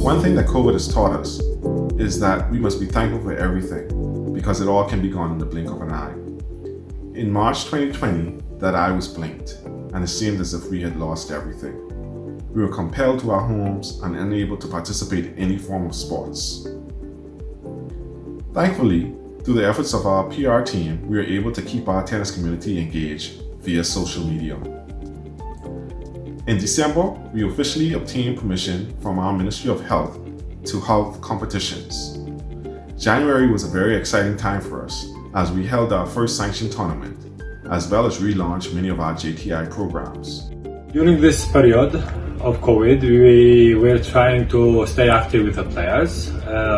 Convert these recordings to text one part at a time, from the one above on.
One thing that COVID has taught us is that we must be thankful for everything because it all can be gone in the blink of an eye. In March 2020, that eye was blinked and it seemed as if we had lost everything. We were compelled to our homes and unable to participate in any form of sports. Thankfully, through the efforts of our PR team, we were able to keep our tennis community engaged via social media. In December, we officially obtained permission from our Ministry of Health to hold competitions. January was a very exciting time for us as we held our first sanctioned tournament, as well as relaunched many of our JTI programs. During this period of COVID, we were trying to stay active with the players.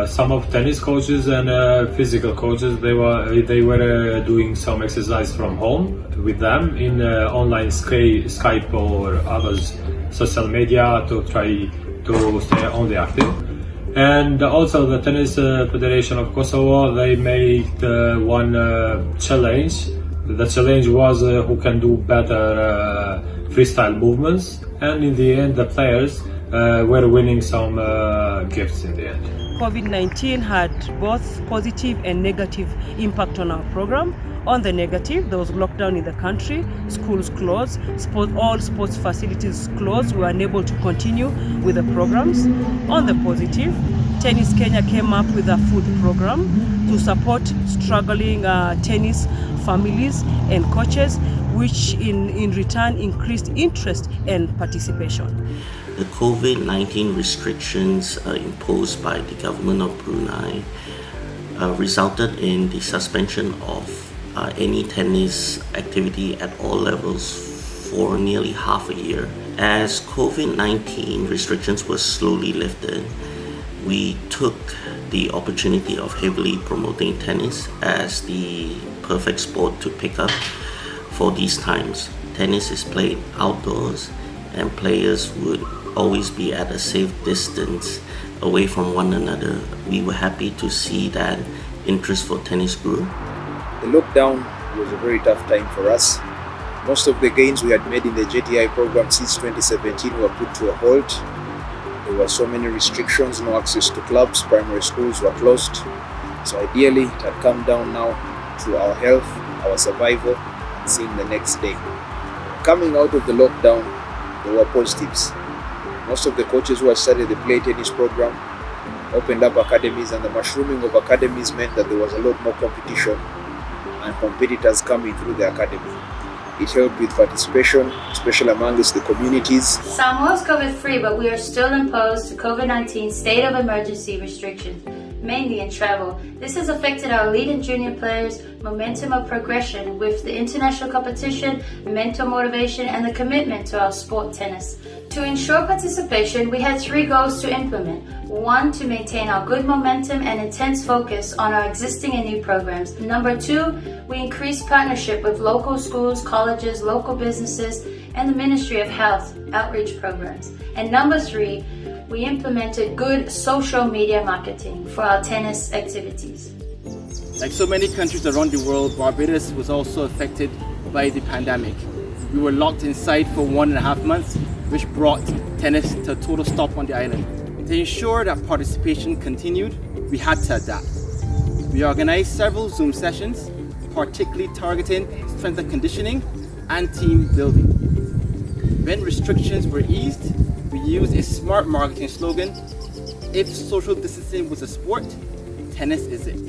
Some of tennis coaches and physical coaches, they were doing some exercise from home with them in online Skype or others social media to try to stay only active. And also the Tennis Federation of Kosovo, they made one challenge. The challenge was who can do better freestyle movements, and in the end the players were winning some gifts in the end. COVID-19 had both positive and negative impact on our program. On the negative, there was lockdown in the country, schools closed, all sports facilities closed. We were unable to continue with the programs. On the positive, Tennis Kenya came up with a food program to support struggling tennis families and coaches, which in return increased interest and participation. The COVID-19 restrictions imposed by the government of Brunei resulted in the suspension of any tennis activity at all levels for nearly half a year. As COVID-19 restrictions were slowly lifted, we took the opportunity of heavily promoting tennis as the perfect sport to pick up for these times. Tennis is played outdoors and players would always be at a safe distance away from one another. We were happy to see that interest for tennis grew. The lockdown was a very tough time for us. Most of the gains we had made in the JTI program since 2017 were put to a halt. There were so many restrictions, no access to clubs, primary schools were closed. So ideally, it had come down now to our health, our survival, and seeing the next day. Coming out of the lockdown, there were positives. Most of the coaches who had started the play tennis program opened up academies, and the mushrooming of academies meant that there was a lot more competition and competitors coming through the academy. It helped with participation, especially amongst the communities. Samoa is COVID-free, but we are still imposed to COVID-19 state of emergency restrictions, mainly in travel. This has affected our elite and junior players' momentum of progression with the international competition, mental motivation, and the commitment to our sport tennis. To ensure participation, we had 3 goals to implement. 1, to maintain our good momentum and intense focus on our existing and new programs. Number 2, we increased partnership with local schools, colleges, local businesses, and the Ministry of Health outreach programs. And number 3, we implemented good social media marketing for our tennis activities. Like so many countries around the world, Barbados was also affected by the pandemic. We were locked inside for 1.5 months, which brought tennis to a total stop on the island. To ensure that participation continued, we had to adapt. We organized several Zoom sessions, particularly targeting strength and conditioning and team building. When restrictions were eased, we used a smart marketing slogan: if social distancing was a sport, tennis is it.